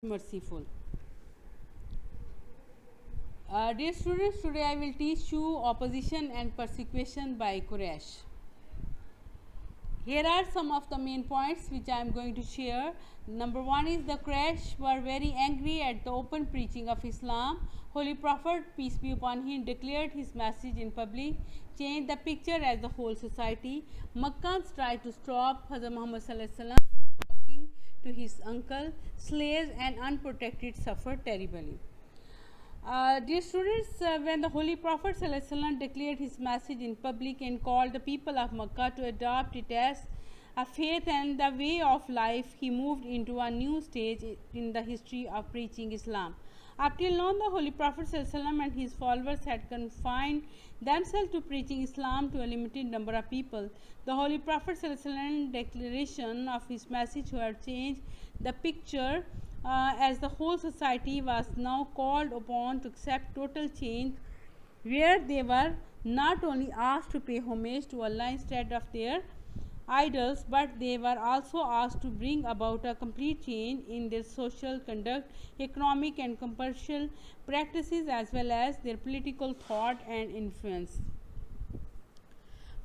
merciful. Dear students, today I will teach you opposition and persecution by Quraysh. Here are some of the main points which I am going to share. Number one is the Quraysh were very angry at the open preaching of Islam. Holy Prophet, peace be upon him, declared his message in public, changed the picture as the whole society. Makkans tried to stop Hazrat Muhammad talking to his uncle. Slaves and unprotected suffered terribly. Dear students, when the Holy Prophet ﷺ declared his message in public and called the people of Makkah to adopt it as a faith and the way of life, he moved into a new stage in the history of preaching Islam. Up till now, the Holy Prophet ﷺ and his followers had confined themselves to preaching Islam to a limited number of people. The Holy Prophet ﷺ declaration of his message had changed the picture as the whole society was now called upon to accept total change, where they were not only asked to pay homage to Allah instead of their idols, but they were also asked to bring about a complete change in their social conduct, economic and commercial practices, as well as their political thought and influence.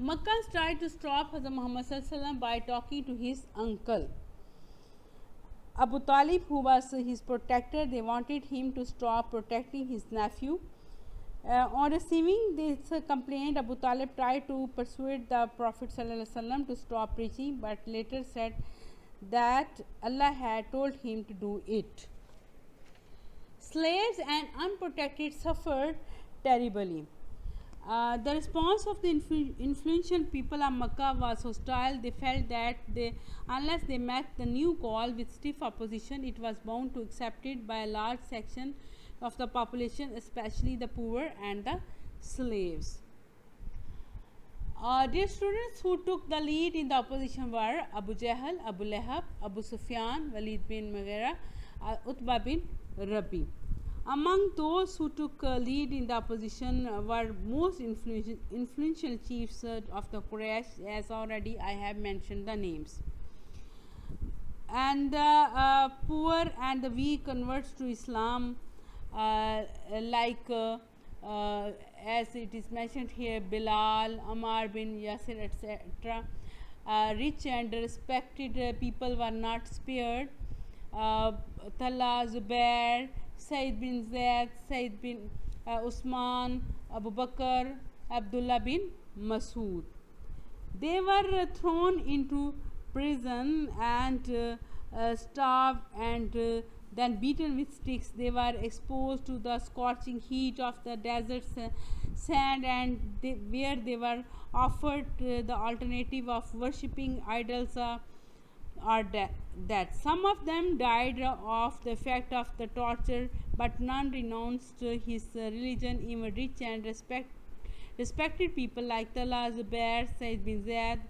Makkans tried to stop Hazrat Muhammad by talking to his uncle Abu Talib, who was his protector. They wanted him to stop protecting his nephew. On receiving this complaint, Abu Talib tried to persuade the Prophet ﷺ to stop preaching, but later said that Allah had told him to do it. Slaves and unprotected suffered terribly. The response of the influential people of Makkah was hostile. They felt that unless they met the new call with stiff opposition, it was bound to accept it by a large section of the population, especially the poor and the slaves. Dear students, who took the lead in the opposition were Abu Jahl, Abu Lahab, Abu Sufyan, Walid bin Mughira, Utbah bin Rabi. Among those who took lead in the opposition were most influential chiefs of the Quraysh, as already I have mentioned the names. And the poor and the weak converts to Islam, as it is mentioned here, Bilal, Ammar bin Yasir, etc. Rich and respected people were not spared. Talha, Zubair, Sayyid bin Zaid, Sayyid bin Usman, Abu Bakr, Abdullah bin Masood. They were thrown into prison and starved and then beaten with sticks. They were exposed to the scorching heat of the desert sand, and where they were offered the alternative of worshipping idols or that. Some of them died of the effect of the torture, but none renounced his religion. Even rich and respected people like Talha, Zubair, Sayyid bin Zaid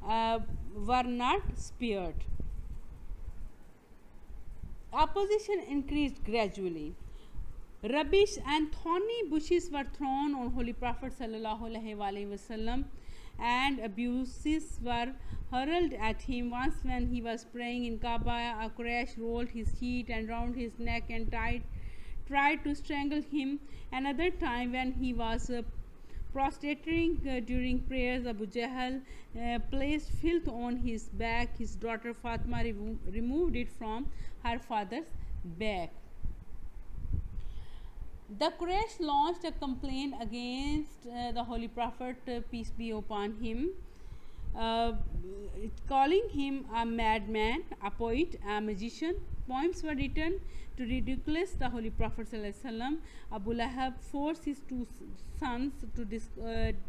were not spared. Opposition increased gradually. Rubbish and thorny bushes were thrown on Holy Prophet ﷺ, and abuses were hurled at him. Once, when he was praying in Kaaba, a Quraysh rolled his sheet and round his neck and tried to strangle him. Another time, when he was prostrating during prayers, Abu Jahl placed filth on his back. His daughter Fatima removed it from her father's back. The Quraysh launched a complaint against the Holy Prophet, peace be upon him, calling him a madman, a poet, a magician. Poems were written to ridicule the Holy Prophet ﷺ. Abu Lahab forced his two sons to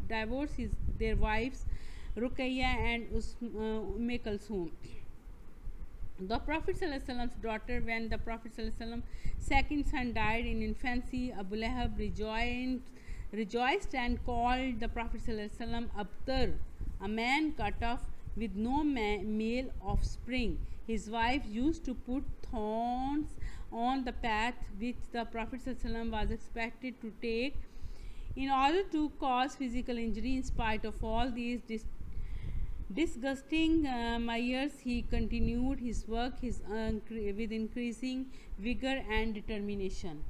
divorce their wives, Ruqayya and Kulthum. The Prophet ﷺ's daughter, when the Prophet ﷺ's second son died in infancy, Abu Lahab rejoiced and called the Prophet ﷺ Abtar, a man cut off with no male offspring. His wife used to put thorns on the path which the Prophet ﷺ was expected to take in order to cause physical injury. In spite of all these Disgusting my ears, he continued his work with increasing vigor and determination.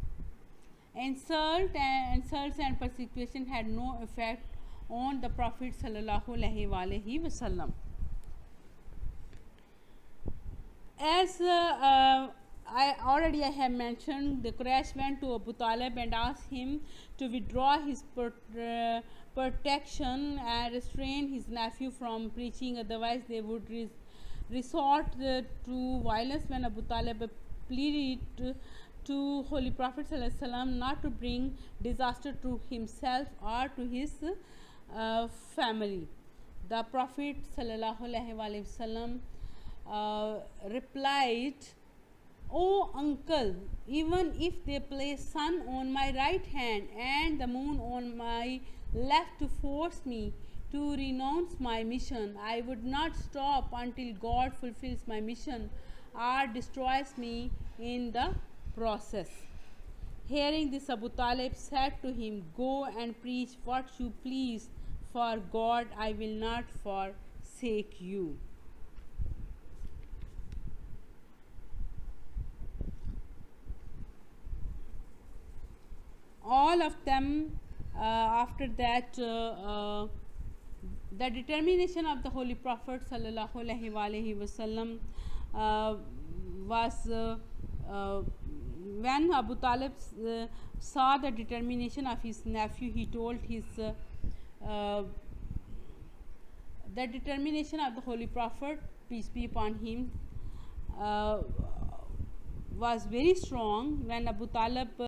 Insults and persecution had no effect on the Prophet sallallahu alaihi wasallam. As I have mentioned, the Quraysh went to Abu Talib and asked him to withdraw his protection and restrain his nephew from preaching, otherwise they would resort to violence. When Abu Talib pleaded to Holy Prophet ﷺ not to bring disaster to himself or to his family, the Prophet ﷺ replied, "O uncle, even if they place sun on my right hand and the moon on my left to force me to renounce my mission, I would not stop until God fulfills my mission or destroys me in the process." Hearing this, Abu Talib said to him, "Go and preach what you please, for God I will not forsake you." All of them, after that, the determination of the Holy Prophet sallallahu alaihi wasallam was when Abu Talib saw the determination of his nephew, he told his the determination of the Holy Prophet, peace be upon him, was very strong. When Abu Talib